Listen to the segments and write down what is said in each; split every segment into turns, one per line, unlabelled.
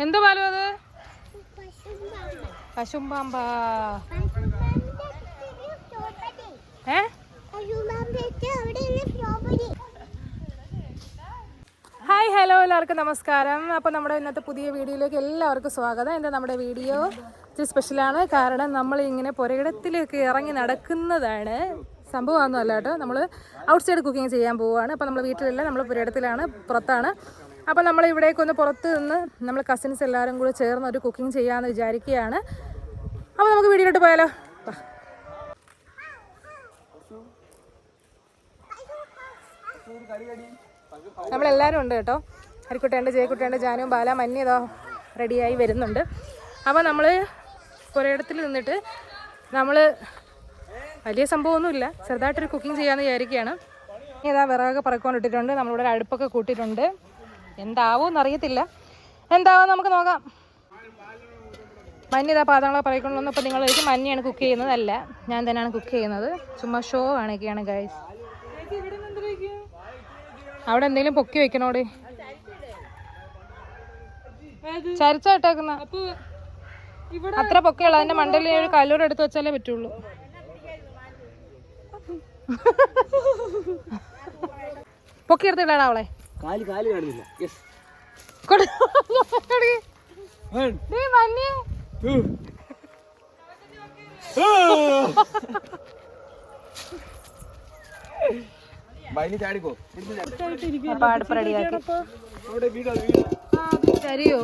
എന്തോ പാലു അത്? പശുമ്പാമ്പാ. ഹായ് ഹലോ, എല്ലാവർക്കും നമസ്കാരം. അപ്പോൾ നമ്മുടെ ഇന്നത്തെ പുതിയ വീഡിയോയിലേക്ക് എല്ലാവർക്കും സ്വാഗതം. എന്താ നമ്മുടെ വീഡിയോ ഇച്ചിരി സ്പെഷ്യലാണ്. കാരണം നമ്മൾ ഇങ്ങനെ പുരയിടത്തിലേക്ക് ഇറങ്ങി നടക്കുന്നതാണ്. സംഭവമൊന്നുമല്ല കേട്ടോ, നമ്മൾ ഔട്ട് സൈഡ് കുക്കിംഗ് ചെയ്യാൻ പോവുകയാണ്. അപ്പോൾ നമ്മൾ വീട്ടിലല്ല, നമ്മൾ പുരയിടത്തിലാണ്, പുറത്താണ്. അപ്പോൾ നമ്മൾ ഇവിടേക്കൊന്ന് പുറത്ത് നിന്ന് നമ്മൾ കസിൻസ് എല്ലാവരും കൂടി ചേർന്ന് ഒരു കുക്കിംഗ് ചെയ്യാമെന്ന് വിചാരിക്കുകയാണ്. അപ്പോൾ നമുക്ക് വീഡിയോയിലോട്ട് പോയാലോ. നമ്മളെല്ലാവരും ഉണ്ട് കേട്ടോ. ഹരിക്കുട്ടയുണ്ട്, ജയക്കുട്ടയുണ്ട്, ജാനുവും ബാല, മഞ്ഞതോ റെഡിയായി വരുന്നുണ്ട്. അപ്പോൾ നമ്മൾ പുരയിടത്തിൽ നിന്നിട്ട് നമ്മൾ വലിയ സംഭവമൊന്നുമില്ല, ചെറുതായിട്ടൊരു കുക്കിംഗ് ചെയ്യാമെന്ന് വിചാരിക്കുകയാണ്. ഇതാ വിറകൊക്കെ പറക്കൊണ്ടിട്ടിട്ടുണ്ട്. നമ്മളിവിടെ അടുപ്പൊക്കെ കൂട്ടിയിട്ടുണ്ട്. എന്താവും എന്നറിയത്തില്ല, എന്താവും നമുക്ക് നോക്കാം. മഞ്ഞ ഇതാ പാത്രങ്ങളൊക്കെ പറയിക്കൊണ്ടു. അപ്പോൾ നിങ്ങൾ എനിക്ക് മഞ്ഞയാണ് കുക്ക് ചെയ്യുന്നതല്ല, ഞാൻ തന്നെയാണ് കുക്ക് ചെയ്യുന്നത്. ചുമ്മാ ഷോ കാണിക്കുകയാണ് ഗൈസ്. അവിടെ എന്തെങ്കിലും പൊക്കി വെക്കണോടെ, ചരിച്ചായിട്ടേക്കുന്ന അത്ര പൊക്കയുള്ള അതിന്റെ മണ്ടയിൽ ഒരു കല്ലൂർ എടുത്ത് വെച്ചാലേ പറ്റുള്ളൂ. പൊക്കി എടുത്തിട്ടാണ് അവളെ ചരിയോ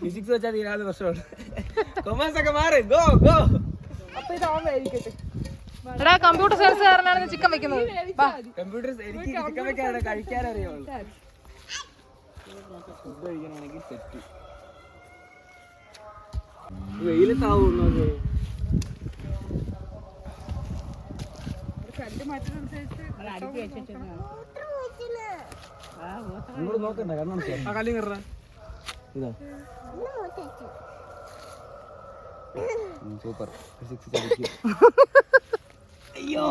ഫിസിക്സ് വെച്ചാൽ തീരാതെ പ്രശ്നമാണ്. കൊമേഴ്സ് ഒക്കെ മാറി. Go go.
അപ്പൊ ഇതാവുന്നതായിരിക്കട്ടെ. എടാ, കമ്പ്യൂട്ടർ സയൻസ് കാരനാണ് ചിക്കൻ വെക്കുന്നത്.
കമ്പ്യൂട്ടർ എനിക്ക് ചിക്കൻ വെക്കാനാണ്, കഴിക്കാനറിയാവുള്ളൂ. ഫുഡ് കഴിക്കാനാണെങ്കിൽ സെറ്റ്. വെയിലത്താവുന്നു. നോക്കണ്ട കാരണം കല്ലി കയറ ഇതാ സൂപ്പർ. അയ്യോ,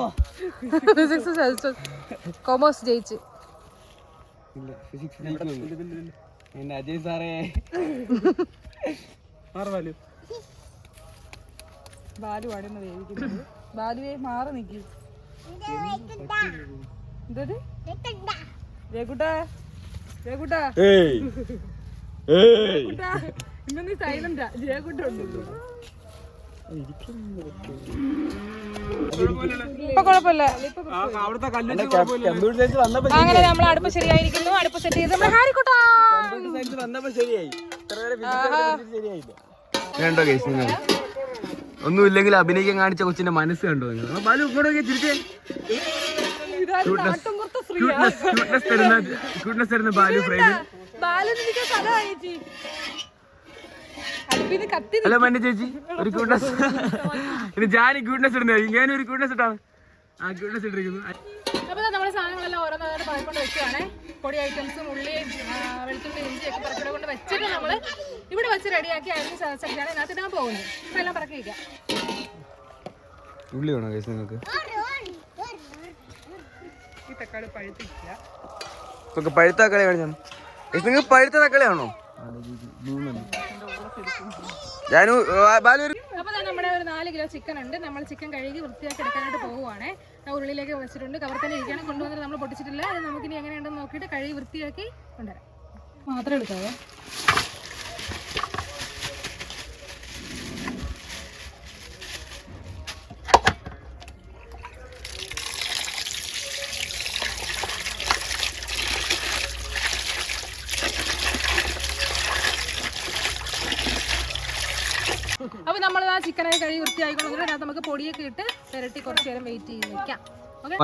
ഫിസിക്സ് ചതിച്ചു, കോമേഴ്സ് ജയിച്ച്.
ഫിസിക്സ് എന്നെ അജയ് സാറേ
ബാലു അടന്ന് വേവിക്കുന്നത്. ബാലുവേ മാറി നിൽക്കി. ഇന്ന് സൈലന്റാ. ജയകുട്ട ഉണ്ടല്ലോ. ഇപ്പൊ കുഴപ്പമില്ല. അങ്ങനെ നമ്മൾ അടുപ്പ് ശരിയായിരിക്കുന്നു. അടുപ്പ് സെറ്റ് ചെയ്ത്
കണ്ടോ കേസ്, നിങ്ങൾ ഒന്നുമില്ലെങ്കിൽ അഭിനയിക്കാൻ കാണിച്ച കൊച്ചിന്റെ മനസ്സ് കണ്ടോ നിങ്ങൾ? ബാലു ഇങ്ങോട്ടൊക്കെ ചിരിച്ചേ. ക്യൂട്ട്നെസ് തരുന്ന ബാലു ഫ്രെയിമിൽ. ഹലോ മഞ്ഞ ചേച്ചി, ഒരു ക്യൂട്ട്നെസ്. ഇത് ജാനി ക്യൂട്ട്നെസ് ഇടുന്നത്, ഞാനും ഒരു ക്യൂട്ട്നെസ് ഇട്ടാണ്. ആ ക്യൂട്ട്നെസ് ഇട്ടിരിക്കുന്നു.
അപ്പോൾ നമ്മുടെ സാധനങ്ങളെല്ലാം ഓരോന്നോരോന്ന് പറക്കൊണ്ട് വെക്കുകയാണേ. പൊടി ഐറ്റംസും ഉള്ളിയും വെളുത്തുള്ളി ഇഞ്ചിയൊക്കെ പറക്കൂടെ കൊണ്ട് വെച്ചിട്ട് നമ്മൾ ഇവിടെ വെച്ച് റെഡിയാക്കി അതിന് ചതച്ചാണ് ഇതിനകത്ത് ഇടാൻ പോകുന്നത്. അപ്പോൾ എല്ലാം പറക്കി വയ്ക്കാം.
ഉള്ളി വേണോ കേസ് നിങ്ങൾക്ക്?
ഈ തക്കാളി പഴുത്തില്ല.
പഴുത്ത തക്കാളി കാണിച്ചാണ്. നിങ്ങൾ പഴുത്ത തക്കാളിയാണോ?
അപ്പോൾ നമ്മുടെ ഒരു 4 കിലോ ചിക്കൻ ഉണ്ട്. നമ്മൾ ചിക്കൻ കഴുകി വൃത്തിയാക്കി എടുക്കാനായിട്ട് പോകുവാണേ. ഉള്ളിലേക്ക് വെച്ചിട്ടുണ്ട്. കവർ തന്നെ ഇരിക്കണം. കൊണ്ടുവന്നിട്ട് നമ്മൾ പൊട്ടിച്ചിട്ടില്ല. അത് നമുക്കിനി എങ്ങനെയുണ്ടെന്ന് നോക്കിയിട്ട് കഴുകി വൃത്തിയാക്കി കൊണ്ടുവരാം. മാത്രം എടുക്കാവേ. അപ്പോൾ നമ്മൾ ആ ചിക്കനെ കഴുകി വൃത്തിയായിക്കൊണ്ടിട്ട് അതിനകത്ത് നമുക്ക് പൊടിയൊക്കെ ഇട്ട് പുരട്ടി കുറച്ച് നേരം വെയിറ്റ് ചെയ്ത് വെക്കാം. ഓക്കെ,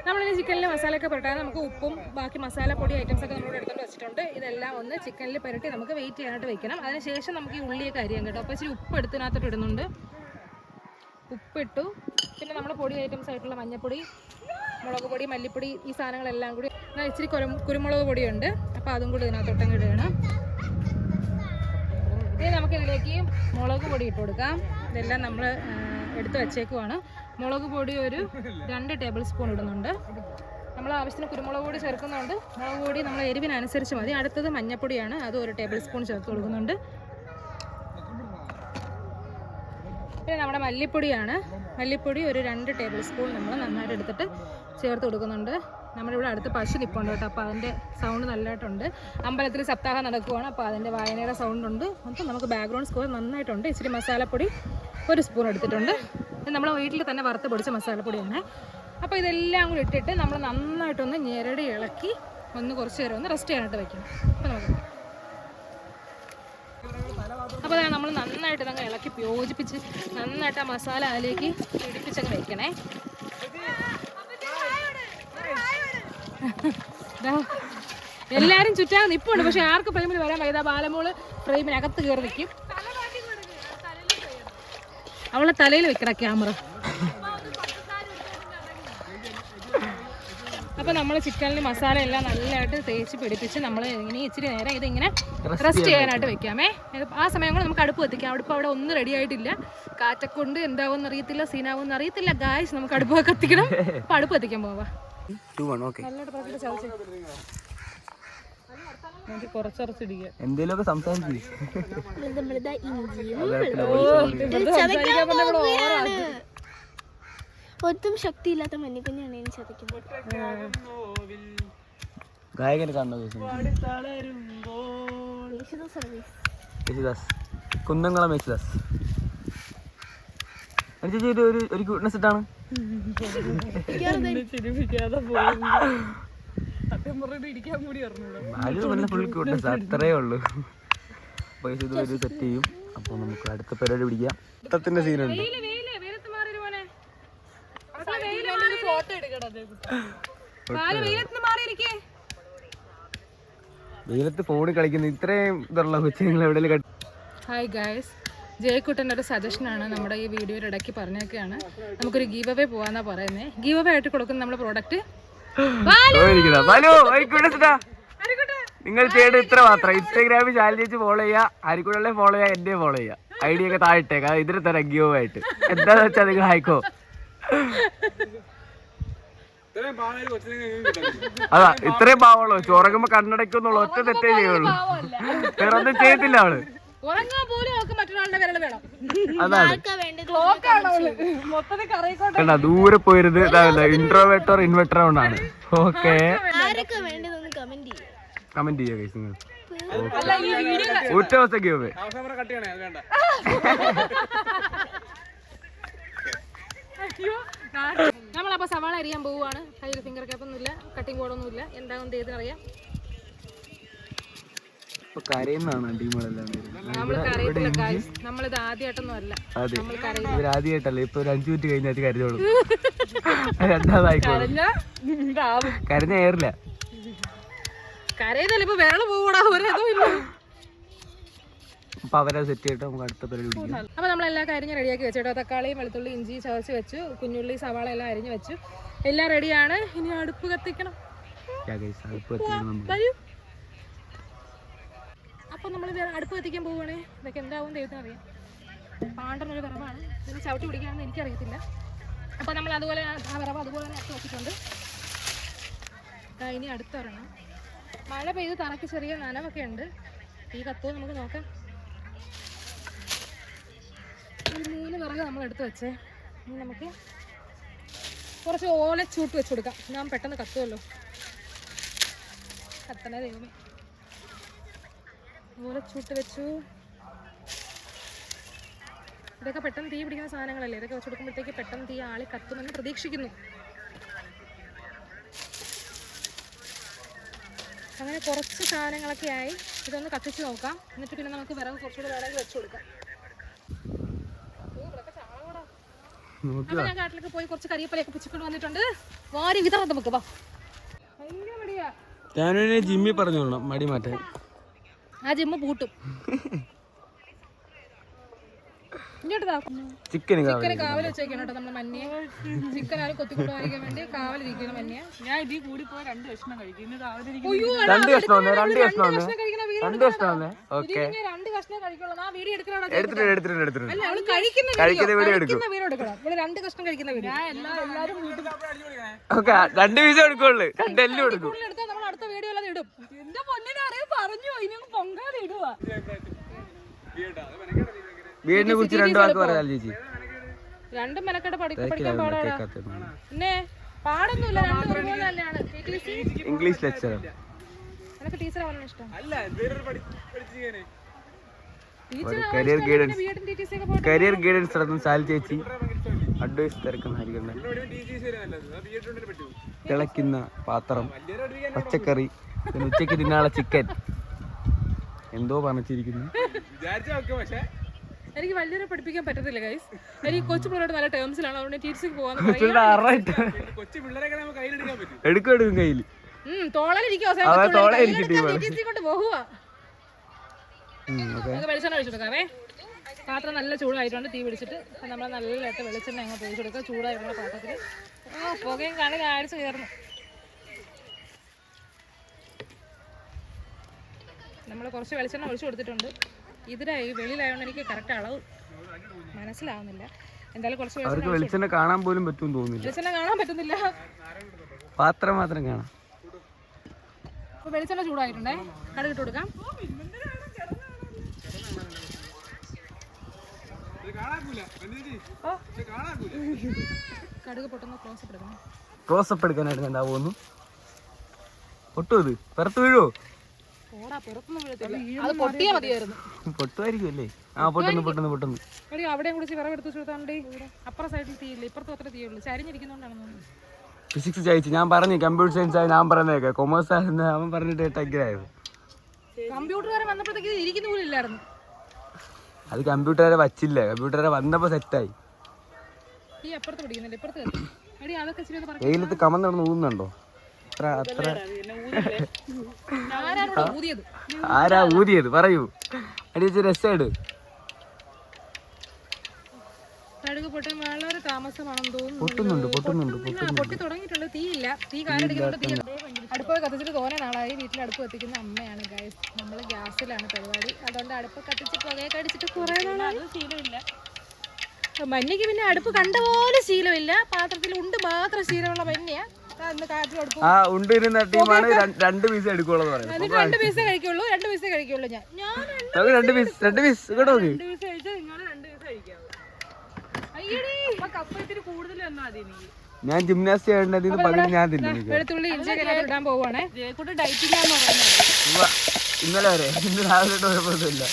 നമ്മളിനി ചിക്കനിൽ മസാലയൊക്കെ പുരട്ടാൻ നമുക്ക് ഉപ്പും ബാക്കി മസാലപ്പൊടി ഐറ്റംസ് ഒക്കെ നമ്മളോട് എടുത്തിട്ട് വെച്ചിട്ടുണ്ട്. ഇതെല്ലാം ഒന്ന് ചിക്കനിൽ പുരട്ടി നമുക്ക് വെയിറ്റ് ചെയ്യാനായിട്ട് വെക്കണം. അതിനുശേഷം നമുക്ക് ഈ ഉള്ളിയൊക്കെ അരിയാൻ കേട്ടോ. അപ്പോൾ ഇച്ചിരി ഉപ്പ് എടുത്തിനകത്തോട്ട് ഇടുന്നുണ്ട്. ഉപ്പിട്ടു. പിന്നെ നമ്മൾ പൊടി ഐറ്റംസ് ആയിട്ടുള്ള മഞ്ഞൾപ്പൊടി, മുളക് പൊടി, മല്ലിപ്പൊടി, ഈ സാധനങ്ങളെല്ലാം കൂടി. ഇച്ചിരി കുരുമുളക് പൊടിയുണ്ട്. അപ്പോൾ അതും കൂടി ഇതിനകത്തോട്ടം ഇടുകയാണ്. ഇനി നമുക്കിതിലേക്ക് മുളക് പൊടി ഇട്ട് കൊടുക്കാം. ഇതെല്ലാം നമ്മൾ എടുത്ത് വച്ചേക്കുവാണ്. മുളക് പൊടി ഒരു 2 ടേബിൾ സ്പൂൺ ഇടുന്നുണ്ട്. നമ്മൾ ആവശ്യത്തിന് കുരുമുളക് പൊടി ചേർക്കുന്നുണ്ട്. മുളക് പൊടി നമ്മൾ എരിവിനനുസരിച്ച് മതി. അടുത്തത് മഞ്ഞൾപ്പൊടിയാണ്, അത് 1 ടേബിൾ സ്പൂൺ ചേർത്ത് കൊടുക്കുന്നുണ്ട്. പിന്നെ നമ്മുടെ മല്ലിപ്പൊടിയാണ്. മല്ലിപ്പൊടി ഒരു 2 ടേബിൾ സ്പൂൺ നമ്മൾ നന്നായിട്ട് എടുത്തിട്ട് ചേർത്ത് കൊടുക്കുന്നുണ്ട്. നമ്മുടെ ഇവിടെ അടുത്ത് പശു നിൽപ്പുണ്ട് കേട്ടോ, അപ്പോൾ അതിൻ്റെ സൗണ്ട് നല്ലതായിട്ടുണ്ട്. അമ്പലത്തിൽ സപ്താഹം നടക്കുവാണ്, അപ്പോൾ അതിൻ്റെ വായനയുടെ സൗണ്ട് ഉണ്ട്. അപ്പം നമുക്ക് ബാക്ക്ഗ്രൗണ്ട് സ്കോർ നന്നായിട്ടുണ്ട്. ഇച്ചിരി മസാലപ്പൊടി 1 സ്പൂൺ എടുത്തിട്ടുണ്ട്. ഇത് നമ്മൾ വീട്ടിൽ തന്നെ വറുത്ത് പൊടിച്ച മസാലപ്പൊടിയാണ്. അപ്പോൾ ഇതെല്ലാം കൂടി ഇട്ടിട്ട് നമ്മൾ നന്നായിട്ടൊന്ന് ഞെരടി ഇളക്കി ഒന്ന് കുറച്ച് നേരം ഒന്ന് റെസ്റ്റ് ചെയ്യാനായിട്ട് വെക്കണം. അപ്പോൾ നമുക്ക് അപ്പോൾ നമ്മൾ നന്നായിട്ട് അങ്ങ് ഇളക്കി യോജിപ്പിച്ച് നന്നായിട്ട് ആ മസാല അതിലേക്ക് പിടിപ്പിച്ചങ്ങ് വെക്കണേ. എല്ലാരും ചുറ്റാൻ നിപ്പുണ്ട്, പക്ഷെ ആർക്ക് ഫ്രെയിമിൽ വരാൻ കഴിയാ. ബാലമോള് ഫ്രെയിമിനകത്ത് കയറി നിൽക്കും. അവളെ തലയിൽ വെക്കണ ക്യാമറ. അപ്പോൾ നമ്മൾ ചിക്കനിൽ മസാല എല്ലാം നല്ലതായിട്ട് തേച്ച് പിടിപ്പിച്ച് നമ്മൾ ഇങ്ങനെ ഇച്ചിരി നേരം ഇതിങ്ങനെ റെസ്റ്റ് ചെയ്യാനായിട്ട് വെക്കാമേ. ആ സമയം കൊണ്ട് നമുക്ക് അടുപ്പ് കത്തിക്കാം. അടുപ്പ് അവിടെ ഒന്നും റെഡി ആയിട്ടില്ല. കാറ്റക്കൊണ്ട് എന്താവും അറിയത്തില്ല, സീനാവും അറിയത്തില്ല. ഗായ്സ് നമുക്ക് അടുപ്പ് കത്തിക്കണം. അപ്പോൾ അടുപ്പ് കത്തിക്കാൻ പോവാ.
എന്തേലൊക്കെ
ഒട്ടും ശക്തിയില്ലാത്ത മഞ്ഞക്കുഞ്ഞാണ് ഇനി ചതയ്ക്കുന്നത്.
ഗായകനെ കാണുന്നത് യേശുദാസ്, കുന്നംകുളം യേശുദാസ്. ചേച്ചി ഒരു ക്യൂട്ട്നെസ് ഇട്ടാണ്. ഫുൾ ക്യൂട്ട്നെസ് അത്രേ ഉള്ളൂ. പൈസ ഇതുവരെ സെറ്റ് ചെയ്യും. അപ്പോൾ നമുക്ക് അടുത്ത പരിപാടി പിടിക്കാം. ഇത്തത്തിന്റെ സീനുണ്ട്. വെയിലത്ത് ഫോണിൽ കളിക്കുന്ന ഇത്രയും ഇതുള്ള കൊച്ചുങ്ങൾ എവിടെയെങ്കിലും.
ഹായ് ഗായ്സ്, ജയക്കുട്ടൻ്റെ ഒരു സജഷനാണ് നമ്മുടെ ഈ വീഡിയോയുടെ ഇടയ്ക്ക് പറഞ്ഞേക്കാണ്. നമുക്കൊരു ഗീവ് അവേ പോവാന്നാ പറയുന്നത്. ഗീവ് അവേ ആയിട്ട് കൊടുക്കുന്ന നമ്മുടെ പ്രോഡക്റ്റ്
നിങ്ങൾ ചെയ്യേണ്ടത് ഇത്ര മാത്രം. ഇൻസ്റ്റാഗ്രാമിൽ ചാനൽ ഫോളോ ചെയ്യുക, ആരിക്കൂടെ ഫോളോ ചെയ്യുക, എന്നെ ഫോളോ ചെയ്യുക. ഐഡിയ ഒക്കെ താഴെട്ടേക്കാം. ഇതിന് തരാം ഗീവ് ആയിട്ട്. എന്താന്ന് വെച്ചാൽ നിങ്ങൾ ആയിക്കോ. അതാ ഇത്രയും പാവുള്ളൂ. ചോറങ്ങുമ്പോ കണ്ണടയ്ക്കുന്നുള്ള ഒറ്റ തെറ്റേ ചെയ്യുള്ളൂ. വേറെ ഒന്നും ചെയ്യത്തില്ല അവള്. അതാണ് ദൂരെ പോയിരുത്. ഇൻട്രോവേർട്ടോ ഇൻവെർട്ടറോ കൊണ്ടാണ്. ഓക്കെ, കമന്റ് ചെയ്യാ ഗൈസ്. നിങ്ങൾ ഒറ്റ ദിവസം ഗീവ്.
നമ്മളപ്പോ സവാള അരിയാൻ പോവുകയാണ്. കയ്യിൽ ഫിംഗർ ക്യാപ്പ് ഒന്നുമില്ല, കട്ടിംഗ് ബോർഡ് ഒന്നുമില്ല. എന്താകും ചെയ്തെന്നറിയാം. നമ്മളിത് ആദ്യമായിട്ടൊന്നും അല്ല.
ആദ്യമായിട്ടല്ല, ഇപ്പൊ ഒരു 5 മിനിറ്റ് കഴിഞ്ഞാൽ കരുതോളൂ. രണ്ടാമതായിക്കോളും. കരഞ്ഞ ഏറില്ല.
കരയുന്നല്ല, ഇപ്പൊ വിരള് പോകൂടാ.
അപ്പൊ അവരെ സെറ്റ് ചെയ്തിട്ട് നമുക്ക് അടുത്ത പരിപാടി.
അപ്പൊ നമ്മളെല്ലാം കരിഞ്ഞ് റെഡിയാക്കി വെച്ചോ. തക്കാളിയും വെളുത്തുള്ളി ഇഞ്ചി ചതച്ച് വെച്ചു, കുഞ്ഞുള്ളി സവാള എല്ലാം അരിഞ്ഞ് വെച്ചു. എല്ലാം റെഡിയാണ്. ഇനി അടുപ്പ് കത്തിക്കണം. അപ്പൊ നമ്മൾ അടുപ്പ് കത്തിക്കാൻ പോവുകയാണേ. ഇതൊക്കെ എന്താവും ദൈവത്തിന് അറിയാം. പാണ്ടനൊരു വിറവാണ്. ഇതിന് ചവിട്ടി പിടിക്കാമെന്ന് എനിക്കറിയത്തില്ല. അപ്പൊ നമ്മൾ അതുപോലെ ആ വിറവ് അതുപോലെ തന്നെ അടുത്ത് വെച്ചിട്ടുണ്ട്. ഇനി അടുത്തൊരെണ്ണം. മഴ പെയ്ത് തറയ്ക്ക് ചെറിയ നനവൊക്കെ ഉണ്ട്. ഈ കത്തുമോ നമുക്ക് നോക്കാം. ഒരു 3 വിറക് നമ്മൾ എടുത്ത് വെച്ചേ. ഇനി നമുക്ക് കുറച്ച് ഓലച്ചൂട്ട് വെച്ച് കൊടുക്കാം. ഞാൻ പെട്ടെന്ന് കത്തുമല്ലോ. കത്തണേ ദൈവമേ. ഓലച്ചൂട്ട് വെച്ചു. ഇതൊക്കെ പെട്ടെന്ന് തീ പിടിക്കുന്ന സാധനങ്ങളല്ലേ. ഇതൊക്കെ വെച്ച് കൊടുക്കുമ്പോഴത്തേക്ക് പെട്ടെന്ന് തീ ആളി കത്തുമെന്ന് പ്രതീക്ഷിക്കുന്നു. അങ്ങനെ കുറച്ച് സാധനങ്ങളൊക്കെ ആയി. ഇതൊന്ന് കത്തിച്ച് നോക്കാം. എന്നിട്ട് പിന്നെ നമുക്ക് വിറക് കുറച്ചുകൂടെ വേണമെങ്കിൽ വെച്ച് കൊടുക്കാം. ഞാൻ കാട്ടിലേക്ക് പോയി കുറച്ച് കരിയപ്പലയൊക്കെ പിച്ചിക്കൊണ്ട് വന്നിട്ടുണ്ട്. വാരി വിതറാം നമുക്ക്. ഭയങ്കര മടിയാ.
ജിമ്മി പറഞ്ഞോളാം മടി മാറ്റാൻ.
ആ ജിമ്മ് പൂട്ടും. ഇങ്ങോട്ട്
ചിക്കന്
ചിക്കന് കാവൽ വെച്ചേക്കാണ് കേട്ടോ നമ്മള് മഞ്ഞയെ. ചിക്കൻ ആരും കൊത്തിക്കൊണ്ടുപോകാൻ വേണ്ടി കാവലിരിക്കുന്ന മഞ്ഞയെ.
ഞാൻ ഇതിൽ കൂടി പോയി 2 കഷ്ണം കഴിക്കും. ഇന്ന് രാവിലെ
അയ്യോ,
രണ്ട് കഷ്ണം വന്നേ
രണ്ട് കഷ്ണം കഴിക്കുന്ന വീഡിയോ
രണ്ട് കഷ്ണം വന്നേ. ഓക്കെ
2 കഷ്ണം കഴിക്കുള്ളൂ. ആ വീഡിയോ എടുക്കണം.
എടുത്തിട്ടുണ്ട്
അല്ല, അവള് കഴിക്കുന്ന വീഡിയോ എടുക്കണം. ഇവിടെ 2 കഷ്ണം കഴിക്കുന്ന വീഡിയോ.
എല്ലാവരും വീട്ടിൽ
ഓക്കെ 2 പീസ് എടുക്കുള്ളൂ. 2 എല്ലാം എടുക്കും.
എടുത്താൽ നമ്മൾ അടുത്ത വീഡിയോ എല്ലാം ഇടും.
എന്റെ പൊന്നിനെ അറിയ പറഞ്ഞു ഇനി പൊങ്കാല ഇടുവാ.
വീടിനെ കുറിച്ച് 2 വാക്ക് പറയാം ചേച്ചി.
2 മെനക്കെട്ട് പഠിക്കാൻ പാടാടാ. പിന്നെ പാടൊന്നുമില്ല. 2 ഒരുപോലെ തന്നെയാണ്.
English lecture.
എനിക്ക് ടീച്ചർ ആവാനാണ് ഇഷ്ടം.
കരിയർ ഗൈഡൻസ് നടത്തുന്ന സാൽ ചേച്ചി അഡ്വൈസ് തിരക്കുന്ന ഹരികണ്ണൻ. തിളയ്ക്കുന്ന പാത്രം, പച്ചക്കറി, പിന്നെ ഉച്ചയ്ക്ക് തിന്നാനുള്ള ചിക്കൻ. എന്തോ പറഞ്ഞിരിക്കുന്നു.
എനിക്ക് വലിയൊരു പഠിപ്പിക്കാൻ പറ്റത്തില്ല ഗൈസ്. എനിക്ക് കൊച്ചു പിള്ളേരോട് നല്ല ടേംസിലാണ്. അതുകൊണ്ട് ടീച്ചർക്ക് പോകാൻ
എടുക്കും കയ്യിൽ
കൊണ്ട് പോകുക. വെളിച്ചെണ്ണ ഒഴിച്ചു കൊടുക്കാവേ. പാത്രം നല്ല ചൂടായിട്ടുണ്ട്. തീ പിടിച്ചിട്ട് നമ്മൾ നല്ലതായിട്ട് വെളിച്ചെണ്ണ അങ്ങോട്ട് ഒഴിച്ചു കൊടുക്കുക. ചൂടായിട്ടുള്ള പാത്രത്തിൽ പുകയും കാണി കാഴ്ച കയറുന്നു. നമ്മൾ കുറച്ച് വെളിച്ചെണ്ണ ഒഴിച്ചു കൊടുത്തിട്ടുണ്ട്. ഇതിലായി വെളിയിലായതുകൊണ്ട് എനിക്ക് കറക്റ്റ് അളവ് മനസ്സിലാവുന്നില്ല. എന്തായാലും കുറച്ച്
അവർക്ക് വെളിച്ചെണ്ണ കാണാൻ പോലും പറ്റും തോന്നുന്നില്ല.
വെളിച്ചെണ്ണ കാണാൻ പറ്റുന്നില്ല,
പാത്രം മാത്രം കാണാം.
അപ്പോൾ വെളിച്ചെണ്ണ ചൂടായിട്ടുണ്ടേ. കടുകിട്ട് കൊടുക്കാം. കടുക് പൊട്ടുന്ന ക്ലോസപ്പ് എടുക്കണം.
ക്ലോസപ്പ് എടുക്കാനായിട്ട് എന്താ പോകുന്നു? പൊട്ടും ഇത് പുറത്ത് വീഴോ?
അത് പൊട്ടിയാ മതിയായിരുന്നു.
പൊട്ടുമായിരിക്കും അല്ലേ? ആ പൊട്ടുന്നു.
എടി അവിടെയും കുടിച്ച് വിറവ് എടുത്ത് കൊടുത്താണ്ടി. അപ്പുറം സൈഡിൽ തീയില്ല, ഇപ്പുറത്തും അത്ര തീയുള്ളൂ. ചരിഞ്ഞിരിക്കുന്നോണ്ടാണെന്ന് തോന്നുന്നു.
ഫിസിക്സ് ചായച്ചു. ഞാൻ പറഞ്ഞു കമ്പ്യൂട്ടർ സയൻസ് ആയി ഞാൻ പറഞ്ഞേക്കെ. കൊമേഴ്സ് ആയിരുന്നു അവൻ പറഞ്ഞിട്ട് ടെഗ്രായത്.
കമ്പ്യൂട്ടറുകാരൻ വന്നപ്പോഴത്തേക്ക് ഇരിക്കുന്ന പോലും ഇല്ലായിരുന്നു.
അത് കമ്പ്യൂട്ടറെ വച്ചില്ല, കമ്പ്യൂട്ടറെ വന്നപ്പോ സെറ്റായി.
ഈ അപ്പുറത്ത് പിടിക്കുന്നില്ല, ഇപ്പുറത്ത് എടി അതൊക്കെ ഇച്ചിരി
വെയിലത്ത് കമന്ന് നടന്ന് ഊന്നുണ്ടോ? ആരാ ഊതിയത് പറയൂ. അടിച്ച് രസമായിട്ട്
കടുക് പൊട്ടാൻ വളരെ താമസമാണെന്ന് തോന്നുന്നു.
പൊട്ടുന്നുണ്ട്.
പൊട്ടി തുടങ്ങിയിട്ടുണ്ട്. തീയില്ല. തീ കാലടിക്കുന്നുണ്ട്. തീ അടുപ്പ് കത്തിച്ചിട്ട് തോനെ നാളായി. വീട്ടിൽ അടുപ്പ് കത്തിക്കുന്ന അമ്മയാണ് ഗൈസ്. നമ്മൾ ഗ്യാസിലാണ് പരിപാടി. അതുകൊണ്ട് അടുപ്പ് കത്തിച്ച് പുകയൊക്കെ അടിച്ചിട്ട് കുറെ നാളായി.
ശീലമില്ല.
മഞ്ഞയ്ക്ക് പിന്നെ അടുപ്പ് കണ്ട പോലെ ശീലമില്ല. പാത്രത്തിൽ ഉണ്ട് മാത്രം ശീലമുള്ള മഞ്ഞയാ.
ആ ഉണ്ട് ഇരുന്ന ടീമാണ് 2 പീസ് എടുക്കുള്ളൂ പറയുന്നത്.
2 പീസേ കഴിക്കുള്ളൂ. 2 പീസേ കഴിക്കുള്ളൂ. ഞാൻ
2 പീസ് കേട്ടോ.
2 പീസ് കഴിച്ചാൽ നിങ്ങൾ 2 പീസ് കഴിക്കാവൂ. കപ്പ ഇത്തിരി കൂടുതൽ തന്നാ മതി എനിക്ക്.
ഞാൻ ജിംനാസ്റ്റിക് ആയിട്ട് പകുതി ഞാൻ തിന്നു.
വെളുത്തുള്ളി ഇഞ്ചിയൊക്കെ ഇടാൻ പോവാണേ.
ജയക്കൂട്ട് ഡയറ്റിംഗാന്ന് പറയുന്നത്.
ഇന്നലെ വരെ ഇന്ന് രാവിലെ കുഴപ്പമൊന്നുമില്ല.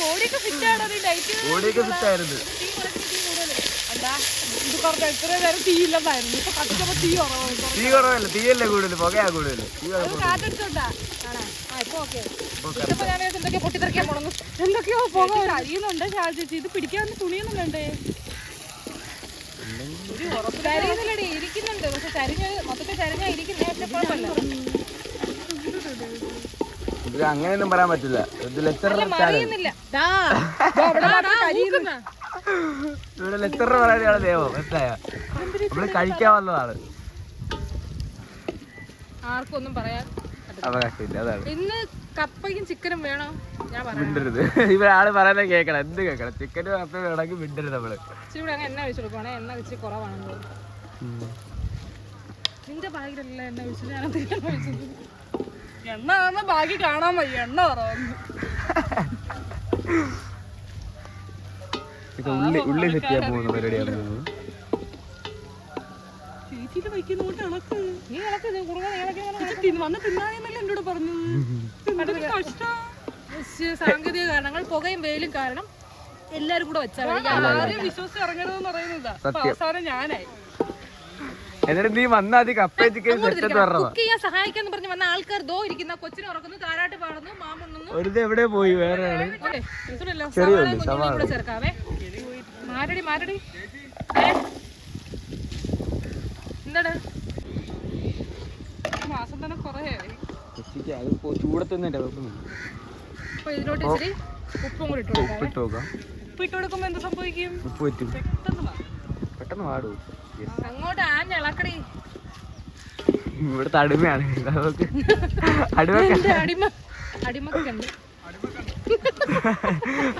ബോഡിയൊക്കെ ഫിറ്റ് ആണോ?
ബോഡിയൊക്കെ ഫിറ്റ് ആയിരുന്നു.
തീ ഇല്ലെന്നായിരുന്നു. ഇപ്പൊ കത്തിച്ചപ്പോ തീ കുറവാണ്.
തീ കുറവല്ല, തീയല്ലേ കൂടുതൽ, പുകയാ കൂടുതൽ.
എന്തൊക്കെയോ പുക കഴിയുന്നുണ്ട്. ചേച്ചി ഇത് പിടിക്കാൻ തുണിയൊന്നും വേണ്ടേ?
ഇരിക്കുന്നുണ്ട്. പക്ഷെ ചരിഞ്ഞ് മൊത്തത്തിൽ ചരിഞ്ഞാ ഇരിക്കുന്നേ. പക്ഷെ കുഴപ്പമില്ല.
അങ്ങനെയൊന്നും പറയാൻ പറ്റില്ല. ഇത് ലെക്ചറിന്റെ ഇവിടെ ലെക്ചറിന് പറയാനാണ് ദേവോ. മനസ്സിലായ നമ്മള് കഴിക്കാൻ വന്നതാണ്.
ആർക്കും ഒന്നും പറയാൻ
അവകാശമില്ല. അതാണ്
ഇന്ന് കപ്പയ്ക്കും ചിക്കനും വേണോ ഞാൻ
മിണ്ടരുത്. ഇവരാള് പറയുന്നത് കേൾക്കണം. എന്ത് കേൾക്കണം? ചിക്കനും കപ്പയും വേണമെങ്കിൽ മിണ്ടരുത്. നമ്മള്
ഇവിടെ അങ്ങനെ എണ്ണ ഒഴിച്ചു കൊടുക്കുവാണേ. എണ്ണ വെച്ച് കുറവാണെന്ന് തോന്നുന്നു. നിന്റെ ബാഗിലല്ല എണ്ണ ഒഴിച്ചത്. ഞാനത് ഒഴിച്ചത്
എണ്ണ ആണെന്ന് ബാക്കി കാണാൻ വയ്യ. എണ്ണ കുറവന്നു.
ഉള്ളി സെറ്റ് ചെയ്യാൻ പോകുന്ന പരിപാടിയാണ്.
ചേച്ചിട്ട് വയ്ക്കുന്നോട്ട് ഇളക്ക്.
നീ ഇളക്ക്.
വന്ന് തിന്നാനെന്നല്ല എന്നോട് പറഞ്ഞു.
സാങ്കേതിക കാരണങ്ങൾ, പുകയും വെയിലും കാരണം എല്ലാരും കൂടെ വെച്ചാൽ
ആരെയും വിശ്വസിച്ച് ഇറങ്ങരുതെന്ന് പറയുന്നതാ. അവസാനം ഞാനായി.
എന്നിട്ട് നീ വന്നാ അത് കപ്പ ചിക്കൻ സെറ്റ്
കുക്ക് ചെയ്യാൻ സഹായിക്കാന്ന് പറഞ്ഞ് വന്ന ആൾക്കാർ ദോ ഇരിക്കുന്ന കൊച്ചിനെ ഉറക്കുന്നു, താരാട്ട് പാടുന്നു, മാമുണ്ണുന്നു.
ഒരു എവിടെ പോയി വേറെ
ചേർക്കാവേ. മാരടി എന്താടാ
മാസം തന്നെ കൊറേ
ചൂടത്തൊന്നും
അപ്പൊ ഇതിലോട്ട് ഇച്ചിരി ഉപ്പും കൂടി ഇട്ട് കൊടുക്കാം.
ഉപ്പിട്ട് കൊടുക്കുമ്പോ എന്ത് സംഭവിക്കും?
ഉപ്പ് പറ്റും, പെട്ടെന്ന് പാടൂ.
അങ്ങോട്ട് ആഞ്ഞളക്കടി.
ഇവിടുത്തെ അടിമയാണ് നമുക്ക്. അടിമക്കണ്ട
അടിമക്കുണ്ട്.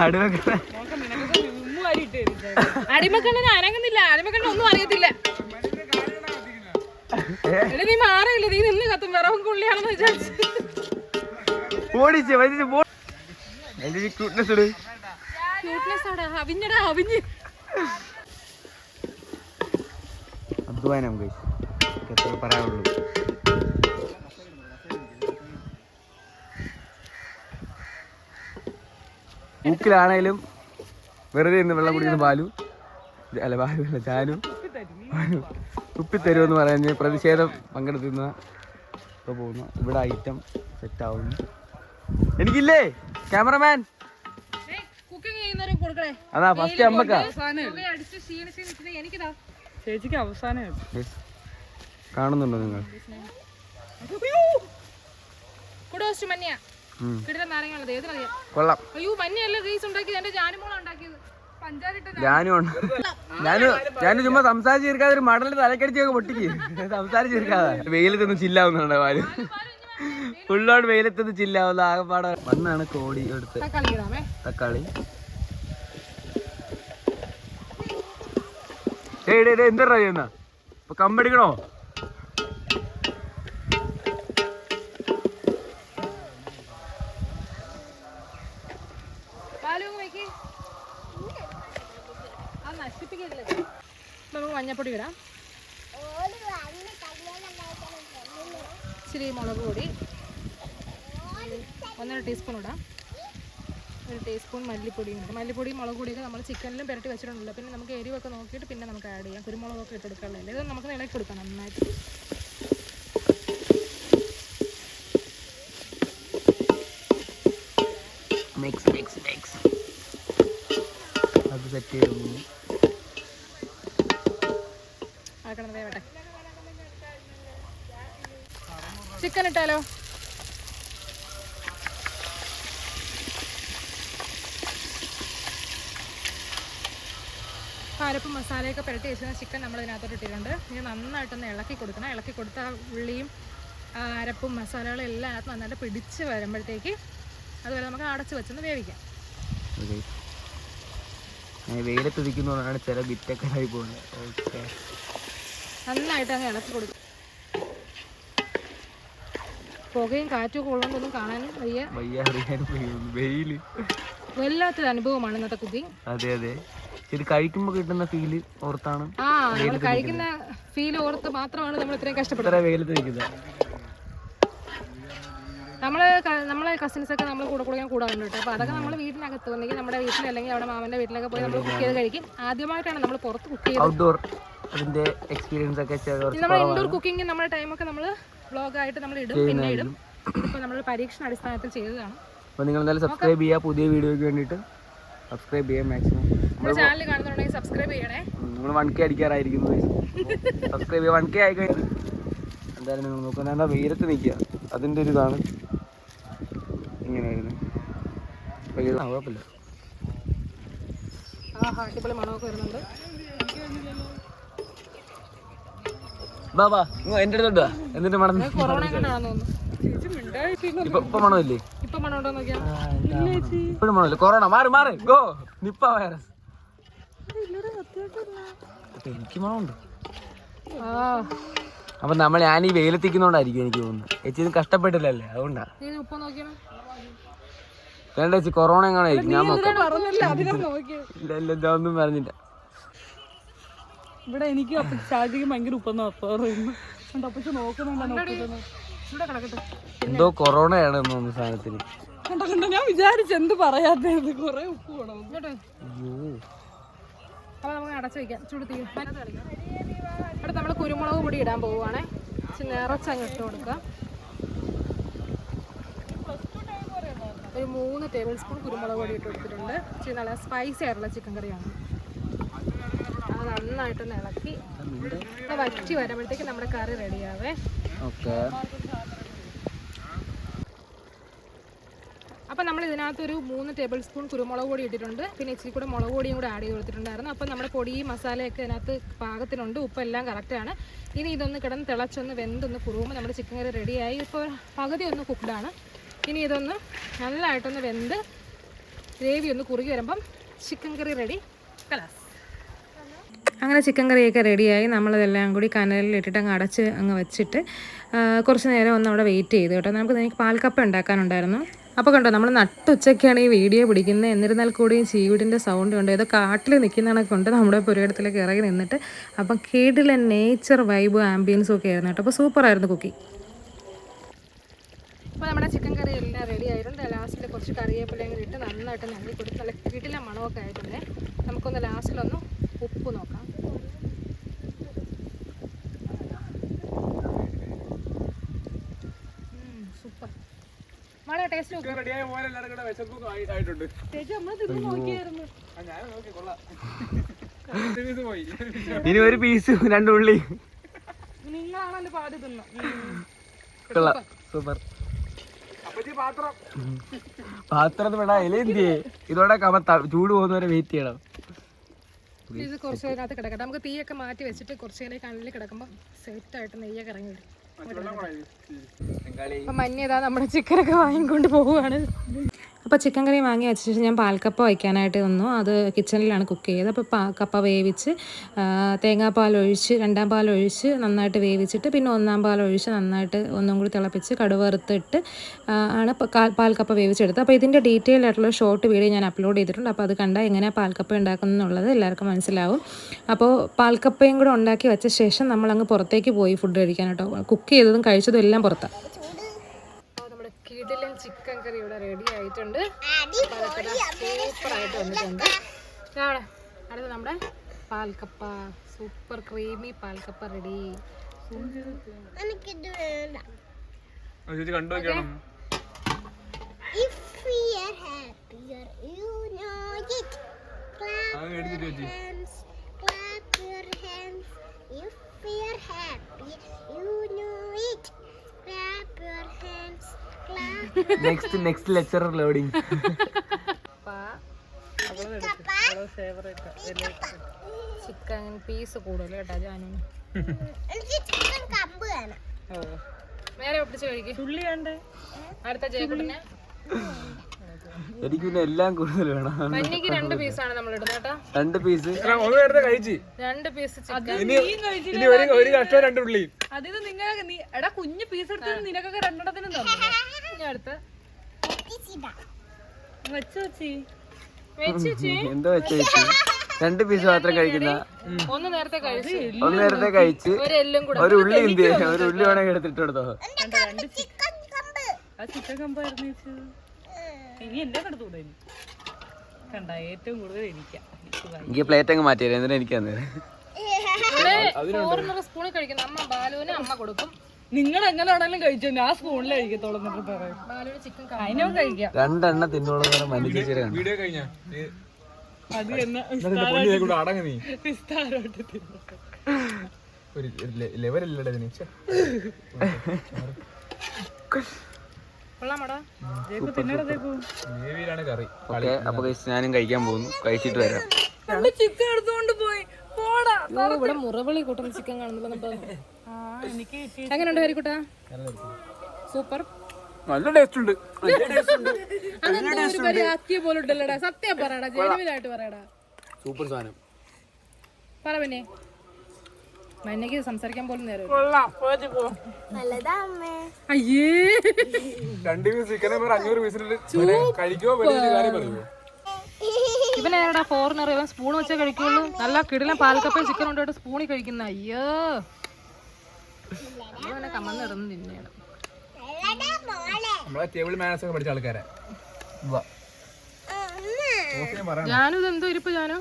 അടിമക്കണ്ട
അടിമക്കണ്ണന് അനങ്ങുന്നില്ല. അടിമക്കണ്ണ ഒന്നും അറിയത്തില്ല. എടി നീ മാറിയില്ല, നീ നിന്ന് കത്തും. വിറവും കൊള്ളിയാണെന്ന് വിചാരിച്ചു
ഓടിച്ച് വലിച്ച്
അവിഞ്ഞ്
അധ്വാനം എത്ര പറയാനുള്ളൂ. മൂക്കിലാണേലും വെറുതെ ഇന്ന് വെള്ളം കുടിക്കുന്ന ബാലു അല്ല, ബാലു അല്ല, ജാനു ഉപ്പിത്തരുമെന്ന് പറഞ്ഞ് പ്രതിഷേധം പങ്കെടുത്തുന്ന ഇപ്പോൾ പോകുന്നു. ഇവിടെ ഐറ്റം സെറ്റാവുന്നു. എനിക്കില്ലേ ക്യാമറമാൻ?
കുക്കിംഗ് ചെയ്യുന്നവരും കൊടുക്കണേ.
അതാ ഫസ്റ്റ് അമ്മക്കാ.
എനിക്കിതാ
ചേച്ചിക്ക് അവസാനം
കാണുന്നുണ്ടോ നിങ്ങൾ? കൊള്ളാം.
അയ്യോ മഞ്ഞല്ല റീസ് ഉണ്ടാക്കിയത് എന്റെ ജാനുമോളാ ഉണ്ടാക്കിയത്.
ഞാനും ചുമ്മാ സംസാരിച്ച് തീർക്കാതെ ഒരു മടലിൽ തലക്കടിച്ചൊക്കെ പൊട്ടിക്ക്. സംസാരിച്ച് തീർക്കാതെ വെയിലത്തൊന്നും ചില്ലാവുന്നുണ്ടോ പാല്? ഫുള്ളോട് വെയിലത്തൊന്നും ചില്ലാവുന്ന ആകെപ്പാടെ മണ്ണാണ്. കോടി എടുത്ത് തക്കാളി. എന്താ ചെയ്യുന്ന ഇപ്പൊ കമ്പടിക്കണോ?
നമുക്ക് മഞ്ഞപ്പൊടി ഇടാം, ഇച്ചിരി മുളക് പൊടി 1.5 ടീസ്പൂൺ ഇടാം, 1 ടീസ്പൂൺ മല്ലിപ്പൊടിയും ഇടാം. മല്ലിപ്പൊടിയും മുളക് പൊടിയൊക്കെ നമ്മൾ ചിക്കനിലും പുരട്ടി വെച്ചിട്ടുണ്ടല്ലോ. പിന്നെ നമുക്ക് എരിവൊക്കെ നോക്കിയിട്ട് പിന്നെ നമുക്ക് ആഡ് ചെയ്യാം. കുരുമുളകൊക്കെ ഇട്ട് കൊടുക്കാനുള്ളതല്ലേ. ഇത് നമുക്ക് ഇളക്കി കൊടുക്കാം നന്നായിട്ട്.
അത് സെറ്റ് ചെയ്തു.
വേട്ടെ ചിക്കൻ ഇട്ടാലോ? അരപ്പ് മസാലയൊക്കെ പുരട്ടി വെച്ചിരുന്ന ചിക്കൻ നമ്മൾ ഇതിനകത്തോട്ട് ഇട്ടിട്ടുണ്ട്. ഇനി നന്നായിട്ടൊന്ന് ഇളക്കി കൊടുക്കണം. ഇളക്കി കൊടുത്ത ഉള്ളിയും അരപ്പും മസാലകളും എല്ലാം അതിനകത്ത് നന്നായിട്ട് പിടിച്ച് വരുമ്പോഴത്തേക്ക് അതുപോലെ നമുക്ക് അടച്ച് വെച്ചൊന്ന് വേവിക്കാം.
വെയിലത്ത് നിൽക്കുന്നതുകൊണ്ടാണ് ചില ബിറ്റൊക്കെ ആയി പോകുന്നത്. ഓക്കെ,
നന്നായിട്ട് അങ്ങ് ഇളക്കി കൊടുക്കും. പുകയും കാറ്റും ഒക്കെ ഉള്ളതുകൊണ്ടൊന്നും കാണാനും വയ്യ.
വെയില്
വല്ലാത്തൊരു അനുഭവമാണ് ഇന്നത്തെ കുക്കിംഗ്.
അതെ അതെ, ഇത് കഴിക്കുമ്പോൾ കിട്ടുന്ന ഫീല് ഓർത്താണ്.
നമ്മൾ കഴിക്കുന്ന ഫീൽ ഓർത്ത് മാത്രമാണ് നമ്മൾ ഇത്രയും കഷ്ടപ്പെട്ടത്.
വെയിലത്ത് നിൽക്കുന്നത്.
നമ്മളെ കസിൻസൊക്കെ നമ്മൾ കൂടെ കൂടാറുണ്ട് കേട്ടോ. അപ്പോൾ അതൊക്കെ നമ്മൾ വീട്ടിനകത്ത് വന്നെങ്കിൽ നമ്മുടെ വീട്ടിൽ അല്ലെങ്കിൽ അവിടെ മാമൻ്റെ വീട്ടിലൊക്കെ പോയി നമ്മൾ കുക്ക് ചെയ്ത് കഴിക്കും. ആദ്യമായിട്ടാണ് നമ്മൾ പുറത്ത് കുക്ക് ചെയ്തത്.
ഔട്ട്ഡോർ അതിന്റെ എക്സ്പീരിയൻസ് ഒക്കെ
നമ്മൾ ഇൻഡോർ കുക്കിംഗ് നമ്മുടെ ടൈമൊക്കെ നമ്മൾ വ്ളോഗായിട്ട് നമ്മൾ ഇടും, പിന്നെ ഇടും. ഇപ്പോൾ നമ്മൾ പരീക്ഷണ അടിസ്ഥാനത്തിൽ ചെയ്തതാണ്.
അപ്പോൾ നിങ്ങൾ എന്തായാലും സബ്സ്ക്രൈബ് ചെയ്യുക. പുതിയ വീഡിയോയ്ക്ക് വേണ്ടിയിട്ട് സബ്സ്ക്രൈബ് ചെയ്യാം മാക്സിമം.
നമ്മുടെ ചാനൽ കാണുന്നുണ്ടെങ്കിൽ സബ്സ്ക്രൈബ് ചെയ്യണേ.
നമ്മൾ 1K അടിക്കാറായിരിക്കുന്നു. സബ്സ്ക്രൈബ് ചെയ്യുക. 1K ആയിക്കഴിഞ്ഞാൽ എന്തായാലും നിങ്ങൾ നോക്കുക. എന്താ വെയിലത്ത് നിൽക്കുക, അതിൻ്റെ ഒരു ഇതാണ് ഇങ്ങനെ വരുന്നത്. കുഴപ്പമില്ല.
അടിപൊളി മണമൊക്കെ വരുന്നുണ്ട്.
ബാബാ എൻ്റെ അടുത്തോട്ടാ. എന്നിട്ട് മണം
കൊറോണ എങ്ങനെയാണെന്ന് തോന്നുന്നു.
ഇപ്പൊ മണമില്ലേ?
ഇപ്പൊ മണം ഉണ്ടോ നോക്കിയാ?
ഇപ്പോഴും മണമില്ല. കൊറോണ മാറി ഗോ നിപ്പ വൈറസ്. എനിക്ക് മണമുണ്ട്. അപ്പൊ ഞാൻ ഈ വെയിലെത്തിക്കുന്നോണ്ടായിരിക്കും എനിക്ക് തോന്നുന്നു. ചേച്ചി കഷ്ടപ്പെട്ടില്ലല്ലേ, അതുകൊണ്ടാ. വേണ്ട ചേച്ചി, കൊറോണ എങ്ങനെ ആയിരിക്കും. ഞാൻ ഇല്ല ഒന്നും പറഞ്ഞില്ല.
ഇവിടെ എനിക്ക് ഷാജിക്ക് ഭയങ്കര ഉപ്പെന്നാ
എന്തോ കൊറോണയാണ് തോന്നുന്നു സാധനത്തിന്.
ഞാൻ വിചാരിച്ചു എന്ത് പറയാത്തത്, കൊറേ ഉപ്പ് വേണം.
അപ്പൊ നമുക്ക് അടച്ചു വെക്കാം. ചൂട് തീ ഇവിടെ നമ്മൾ കുരുമുളക് പൊടി ഇടാൻ പോവുകയാണേ. നിറച്ചങ്ങ് ഇട്ട് കൊടുക്കുക. ഒരു 3 ടേബിൾ സ്പൂൺ കുരുമുളക് പൊടി ഇട്ട് കൊടുത്തിട്ടുണ്ട്. ഇച്ചിരി നല്ല സ്പൈസി ആയിട്ടുള്ള ചിക്കൻ കറിയാണ്. അത് നന്നായിട്ടൊന്ന് ഇളക്കി വറ്റി വരുമ്പോഴത്തേക്ക് നമ്മുടെ കറി റെഡിയാവേ. അപ്പോൾ നമ്മൾ ഇതിനകത്ത് ഒരു 3 ടേബിൾ സ്പൂൺ കുരുമുളക് പൊടി ഇട്ടിട്ടുണ്ട്. പിന്നെ ഇച്ചിരി കൂടെ മുളക് പൊടിയും കൂടെ ആഡ് ചെയ്ത് കൊടുത്തിട്ടുണ്ടായിരുന്നു. അപ്പോൾ നമ്മുടെ പൊടിയും മസാലയൊക്കെ ഇതിനകത്ത് പാകത്തിനുണ്ട്, ഉപ്പെല്ലാം കറക്റ്റാണ്. ഇനി ഇതൊന്ന് കിടന്ന് തിളച്ചൊന്ന് വെന്തൊന്ന് കുറുകുമ്പോൾ നമ്മുടെ ചിക്കൻ കറി റെഡിയായി. ഇപ്പോൾ പകുതി ഒന്ന് കുക്ക്ഡാണ്. ഇനി ഇതൊന്ന് നല്ലതായിട്ടൊന്ന് വെന്ത് ഗ്രേവി ഒന്ന് കുറുകി വരുമ്പം ചിക്കൻ കറി റെഡി. കലാസ്. അങ്ങനെ ചിക്കൻ കറിയൊക്കെ റെഡിയായി. നമ്മളിതെല്ലാം കൂടി കനലിൽ ഇട്ടിട്ട് അങ്ങ് അടച്ച് അങ്ങ് വെച്ചിട്ട് കുറച്ച് നേരം ഒന്ന് അവിടെ വെയിറ്റ് ചെയ്തു കേട്ടോ. എനിക്ക് പാൽക്കപ്പ ഉണ്ടാക്കാനുണ്ടായിരുന്നു. അപ്പോൾ കണ്ടോ, നമ്മൾ നട്ടുച്ചയ്ക്കാണ് ഈ വീഡിയോ പിടിക്കുന്നത്. എന്നിരുന്നാൽ കൂടിയും ചീവിടിൻ്റെ സൗണ്ട് ഉണ്ട്. ഏതോ കാട്ടിൽ നിൽക്കുന്നതൊക്കെ ഉണ്ട് നമ്മുടെ പുരയിടത്തിലേക്ക് ഇറങ്ങി നിന്നിട്ട്. അപ്പം കേടിലെ നേച്ചർ വൈബും ആംബിയൻസും ഒക്കെ ആയിരുന്നു കേട്ടോ. അപ്പോൾ സൂപ്പറായിരുന്നു കുക്കിംഗ്. അപ്പോൾ നമ്മുടെ ചിക്കൻ കറി എല്ലാം റെഡി ആയിട്ടുണ്ട്. ലാസ്റ്റിൽ കുറച്ച് കറിവേപ്പിലയും കൂടി ഇട്ട് നന്നായിട്ട് ഞണ്ടി കൊടുത്ത് നല്ല കിടില മണമൊക്കെ ആയിട്ടുണ്ട്. നമുക്കൊന്ന് ലാസ്റ്റിലൊന്ന് ഉപ്പ് നോക്കാം. സൂപ്പർ. വളരെ ടേസ്റ്റ്
ഇനി ഒരു പീസ് 2 ഉള്ളി.
നിങ്ങളാണല്ലോ പാതി തിന്ന.
സൂപ്പർ. പാത്രം വേടാ ഇലെന്തിയേ ഇതോടെ ചൂട് പോകുന്നവരെ വെയിറ്റ് ചെയ്യണം.
ഇത് കുറച്ച് നേരത്ത് കിടക്കട്ടെ. നമുക്ക് തീയൊക്കെ മാറ്റി വെച്ചിട്ട് കുറച്ച് നേരം കണ്ണിൽ കിടക്കുമ്പോൾ സെറ്റായിട്ട് നെയ്യൊക്കെ ഇറങ്ങി വരും. അപ്പം മഞ്ഞ നമ്മുടെ ചിക്കനൊക്കെ വാങ്ങിക്കൊണ്ട് പോവുകയാണ്. അപ്പോൾ ചിക്കൻ കറി വാങ്ങി വെച്ച ശേഷം ഞാൻ പാൽക്കപ്പ വയ്ക്കാനായിട്ട് വന്നു. അത് കിച്ചണിലാണ് കുക്ക് ചെയ്തത്. അപ്പോൾ കപ്പ വേവിച്ച് തേങ്ങാപ്പാൽ ഒഴിച്ച് 2ാം പാൽ ഒഴിച്ച് നന്നായിട്ട് വേവിച്ചിട്ട് പിന്നെ 1ാം പാൽ ഒഴിച്ച് നന്നായിട്ട് ഒന്നും കൂടി തിളപ്പിച്ച് കടുവറുത്തിട്ട് ആണ് പാൽക്കപ്പ വേവിച്ചെടുത്തത്. അപ്പോൾ ഇതിൻ്റെ ഡീറ്റെയിൽ ആയിട്ടുള്ള ഷോർട്ട് വീഡിയോ ഞാൻ അപ്ലോഡ് ചെയ്തിട്ടുണ്ട്. അപ്പോൾ അത് കണ്ടാൽ എങ്ങനെയാണ് പാൽക്കപ്പ ഉണ്ടാക്കുന്നത് എന്നുള്ളത് എല്ലാവർക്കും മനസ്സിലാവും. അപ്പോൾ പാൽക്കപ്പയും കൂടെ ഉണ്ടാക്കി വെച്ച ശേഷം നമ്മളങ്ങ് പുറത്തേക്ക് പോയി ഫുഡ് കഴിക്കാൻ കേട്ടോ. കുക്ക് ചെയ്തതും കഴിച്ചതും എല്ലാം പുറത്താണ്. കിടിലൻ ചിക്കൻ കറി ഇവിടെ റെഡി ആയിട്ടുണ്ട്. സൂപ്പറായിട്ട് വന്നിട്ടുണ്ട്. അടുത്ത നമ്മുടെ പാൽക്കപ്പ, സൂപ്പർ ക്രീമി പാൽക്കപ്പ ready.
Next lecture loading.
Chicken piece കൂടുതൽ കേട്ടോ ജാനുവിന്. നേരെ ഒപ്പിച്ച് കഴിക്കും. അടുത്ത ജയക്കുട്ടനെ
എനിക്ക് പിന്നെ എല്ലാം കൂടുതൽ വേണം.
മഞ്ഞയ്ക്ക് 2 പീസാണ് നമ്മൾ ഇടുന്നത് കേട്ടോ.
2 പീസ്
2 പീസ് ചിക്കൻ.
അതിന് നിങ്ങൾ എടാ കുഞ്ഞു പീസ് എടുത്ത് നിനക്കൊക്കെ 2
ഇനി അടുത്ത
എന്തോ വെച്ച് 2 പീസ് മാത്രം കഴിക്കുന്ന.
ഒന്ന് നേരത്തെ
കഴിച്ച് ഒരു ഉള്ളി എന്ത് ഒരു ഉള്ളി വേണമെങ്കിൽ എടുത്തിട്ട് കൊടുത്തോ.
ചിക്കൻ കമ്പായിരുന്നു. ഇനി എന്റെ കടത്തൂടെ കണ്ട ഏറ്റവും കൂടുതൽ
എനിക്ക് പ്ലേറ്റ് അങ്ങ് മാറ്റിയത് എന്തിനാ എനിക്ക്
സ്പൂണിൽ കഴിക്കുന്ന അമ്മ ബാലുവിന് അമ്മ കൊടുക്കും.
നിങ്ങൾ എങ്ങനെയാണെങ്കിലും കഴിച്ചോ, ഞാൻ സ്പൂണിൽ കഴിക്കത്തോളം
ബാലുവിന് ചിക്കൻ
അതിനോ കഴിക്കാം.
2 എണ്ണം തിന്നോളം
വീഡിയോ കഴിഞ്ഞാ
അത് തന്നെ
അപ്പൊ ഞാനും കഴിക്കാൻ പോകുന്നു. കഴിച്ചിട്ട് വരാം.
ചിക്കൻ എടുത്തോണ്ട് പോയി.
ഇവിടെ മുറവിളി കൂട്ടുന്ന ചിക്കൻ കാണുന്നുണ്ടോ? എങ്ങനെയുണ്ട് ഹരിക്കുട്ടാ? സൂപ്പർ.
നല്ല ടേസ്റ്റ് ഉണ്ട്.
പോലുണ്ടല്ലോടാ. സത്യം പറയടാ, ജെനുവിനായിട്ട് പറയടാ.
സൂപ്പർ സാധനം.
പറ പിന്നെ മഞ്ഞക്ക് സംസാരിക്കാൻ പോലും നേരം. അയ്യേ
2 പീസ് ചിക്കനെ 500 പീസിട്ട് കഴിക്കുമോ കാര്യം പറയുമോ?
ഇവനേടാ ഫോറിനർ, ഇവൻ സ്പൂൺ വെച്ചേ കഴിക്കുള്ളൂ. നല്ല കിടിലൻ പാൽക്കപ്പയും ചിക്കൻ കൊണ്ടുപോയിട്ട് സ്പൂണിൽ കഴിക്കുന്ന. അയ്യോ ഇവനെ കമ്മന്നിടുന്നു തിന്നെയാണ്.
നമ്മളെ ടേബിൾ മാനേഴ്സ് ഒക്കെ പഠിച്ച ആൾക്കാരെ.
ജാനു ഇതെന്തോ ഇരിപ്പ് ജാനു?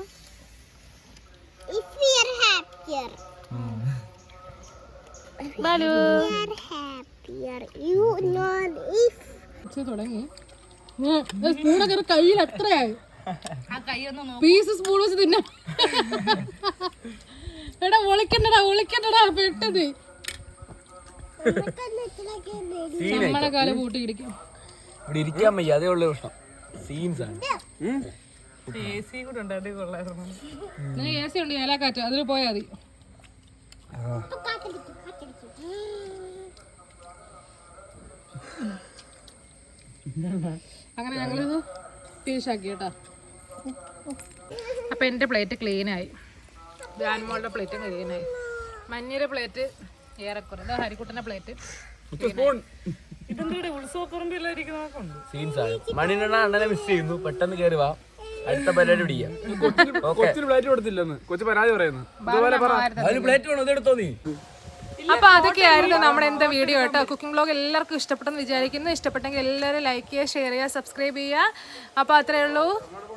തുടങ്ങി സ്പൂണൊക്കെ കയ്യിൽ എത്രയായി? പീസ് സ്പൂൺ വെച്ച് തിന്ന. എടാ ഒളിക്കണ്ടടാ പെട്ടത്. നമ്മളെ കാലം കൂട്ടി ഇടിക്കും.
ഇവിടെ ഇരിക്കാൻ വയ്യ, അതേ ഉള്ള പ്രശ്നം. സീൻസ് ആണ്.
AC കൂടെ ഉണ്ടായിട്ട് കൊള്ളായിരുന്നു.
നിങ്ങൾ AC ഉണ്ട്, ഏലാക്കാറ്റ്, അതിൽ പോയാൽ മതി. അങ്ങനെ ഞങ്ങളിത് ഫിനിഷാക്കി കേട്ടോ. അപ്പം എൻ്റെ പ്ലേറ്റ് ക്ലീനായി, ജാൻമോളുടെ പ്ലേറ്റും ക്ലീനായി, മഞ്ഞയുടെ പ്ലേറ്റ് ഏറെക്കുറെ, ഇതാ ഹരിക്കുട്ടൻ്റെ പ്ലേറ്റ്.
ഇതെന്താ ഉത്സവക്കുറമ്പ് എല്ലായിരിക്കും നോക്കുന്നുണ്ട്.
സീൻസ് ആണ്. മണിനെണ്ണ അണ്ണനെ മിസ് ചെയ്യുന്നു, പെട്ടെന്ന് കയറി വാ, അടുത്ത പരിപാടി പിടിക്കാം.
കൊച്ചിന് പ്ലേറ്റ് കൊടുത്തില്ലെന്ന് കൊച്ചു പരാതി പറയുന്നു. ഇതുപോലെ പറ.
അതിന് പ്ലേറ്റ് വേണം, ഇതെടുത്തോ നീ.
അപ്പൊ അതൊക്കെയായിരുന്നു നമ്മുടെ എന്താ വീഡിയോ കേട്ടോ. കുക്കിംഗ് വ്ലോഗ് എല്ലാവർക്കും ഇഷ്ടപ്പെട്ടെന്ന് വിചാരിക്കുന്നു. ഇഷ്ടപ്പെട്ടെങ്കിൽ എല്ലാവരും ലൈക്ക് ചെയ്യുക, ഷെയർ ചെയ്യുക, സബ്സ്ക്രൈബ് ചെയ്യുക. അപ്പൊ അത്രേ ഉള്ളൂ.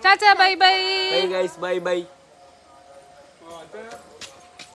ചാച്ചാ bye bye.
Bye guys, bye by.